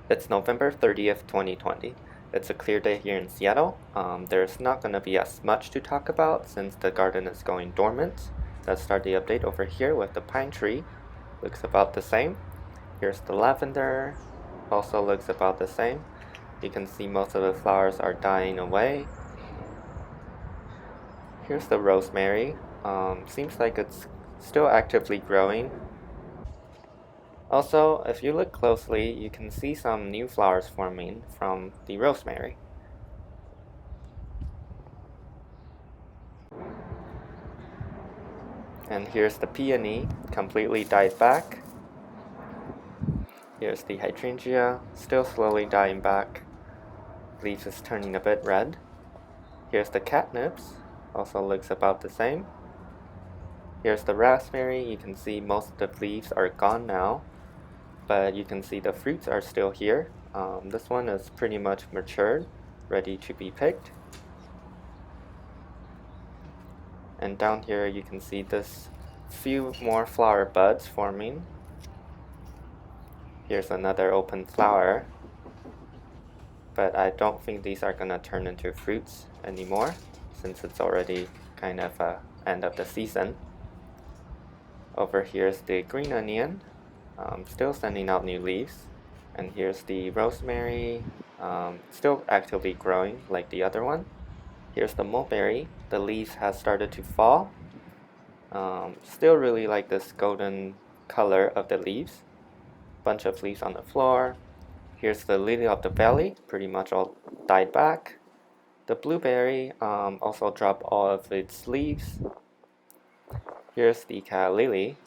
It's November 30th, 2020. It's a clear day here in Seattle. There's not going to be as much to talk about since the garden is going dormant. Let's start the update over here with the pine tree. Looks about the same. Here's the lavender. Also looks about the same. You can see most of the flowers are dying away. Here's the rosemary. Seems like it's still actively growing. Also, if you look closely, you can see some new flowers forming from the rosemary. And here's the peony, completely died back. Here's the hydrangea, still slowly dying back. Leaves is turning a bit red. Here's the catnips, also looks about the same. Here's the raspberry, you can see most of the leaves are gone now, but you can see the fruits are still here. This one is pretty much matured, ready to be picked. And down here you can see this few more flower buds forming. Here's another open flower, but I don't think these are gonna turn into fruits anymore since it's already kind of end of the season. Over here's the green onion, still sending out new leaves. And here's the rosemary, still actively growing like the other one. Here's the mulberry, the leaves have started to fall. Still really like this golden color of the leaves. Bunch of leaves on the floor. Here's the lily of the valley, pretty much all died back. The blueberry also dropped all of its leaves. Here's the calla lily,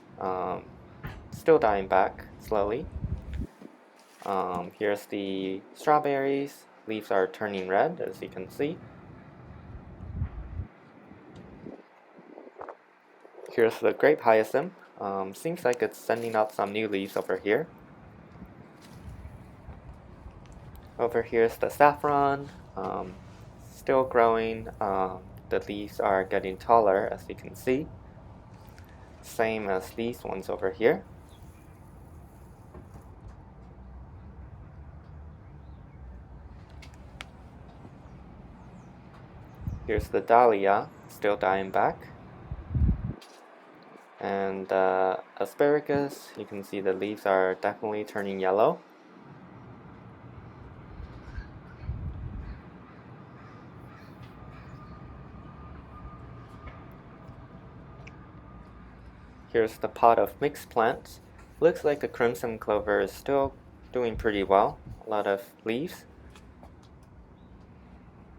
still dying back slowly. Here's the strawberries, leaves are turning red as you can see. Here's the grape hyacinth, seems like it's sending out some new leaves over here. Over here's the saffron, still growing, the leaves are getting taller as you can see. Same as these ones over here. Here's the dahlia, still dying back. And asparagus, you can see the leaves are definitely turning yellow. Here's the pot of mixed plants. Looks like the crimson clover is still doing pretty well. A lot of leaves.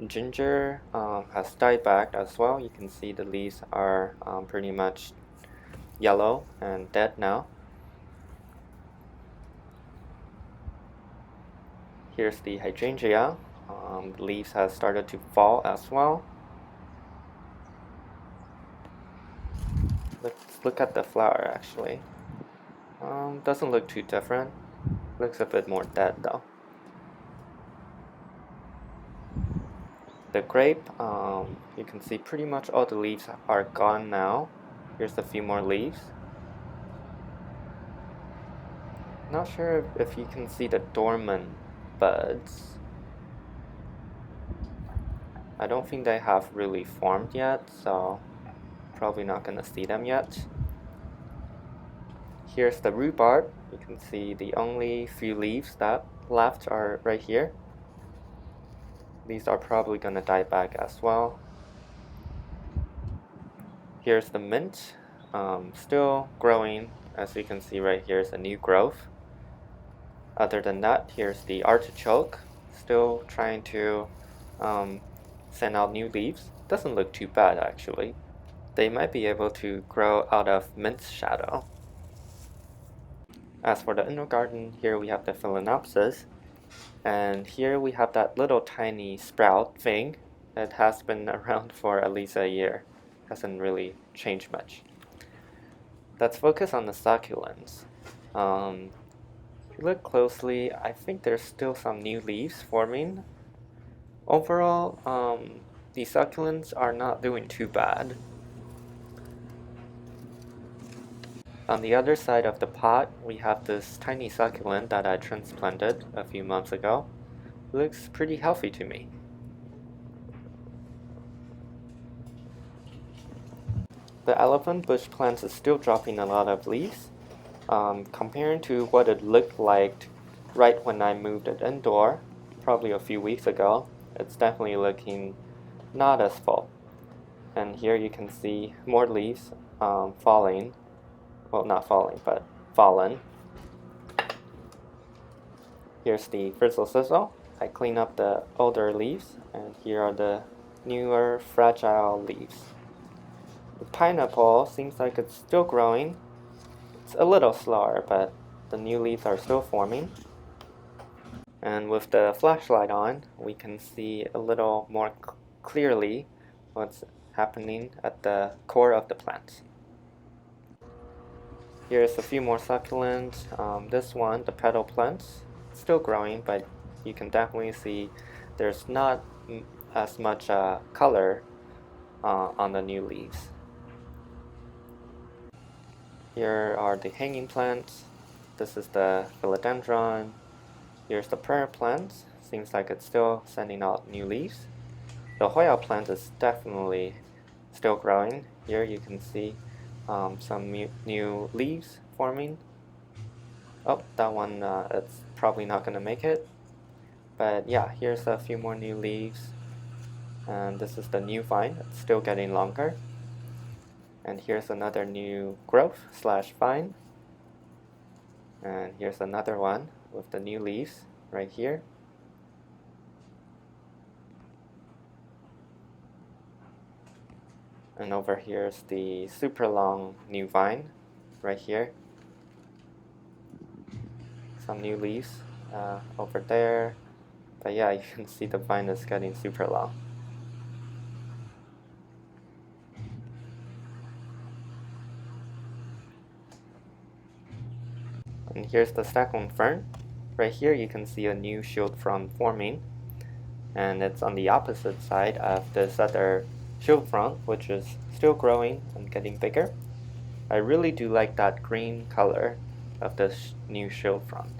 Ginger has died back as well. You can see the leaves are pretty much yellow and dead now. Here's the hydrangea. The leaves have started to fall as well. Let's look at the flower actually. Doesn't look too different. Looks a bit more dead though. The grape, you can see pretty much all the leaves are gone now. Here's a few more leaves. Not sure if you can see the dormant buds. I don't think they have really formed yet, so probably not gonna see them yet. Here's the rhubarb. You can see the only few leaves that left are right here. These are probably gonna die back as well. Here's the mint, still growing. As you can see right here is a new growth. Other than that, here's the artichoke, still trying to send out new leaves. Doesn't look too bad actually. They might be able to grow out of mint's shadow. As for the indoor garden, here we have the phalaenopsis, and here we have that little tiny sprout thing. It has been around for at least a year. Hasn't really changed much. Let's focus on the succulents. If you look closely, I think there's still some new leaves forming. Overall, the succulents are not doing too bad. On the other side of the pot, we have this tiny succulent that I transplanted a few months ago. It looks pretty healthy to me. The elephant bush plant is still dropping a lot of leaves. Comparing to what it looked like right when I moved it indoor, probably a few weeks ago, it's definitely looking not as full. And here you can see more leaves falling. Well, not falling, but fallen. Here's the frizzle sizzle. I clean up the older leaves, and here are the newer fragile leaves. The pineapple seems like it's still growing. It's a little slower, but the new leaves are still forming. And with the flashlight on, we can see a little more clearly what's happening at the core of the plant. Here's a few more succulents. This one, the petal plants, still growing, but you can definitely see there's not as much color on the new leaves. Here are the hanging plants. This is the philodendron. Here's the prayer plant. Seems like it's still sending out new leaves. The hoya plant is definitely still growing. Here you can see some new leaves forming. Oh, that one it's probably not going to make it. But yeah, here's a few more new leaves. And this is the new vine. It's still getting longer. And here's another new growth / vine. And here's another one with the new leaves right here. And over here is the super long new vine right here. Some new leaves over there. But yeah, you can see the vine is getting super long. And here's the staghorn fern. Right here you can see a new shield frond forming. And it's on the opposite side of this other shield frond, which is still growing and getting bigger. I really do like that green color of this new shield frond.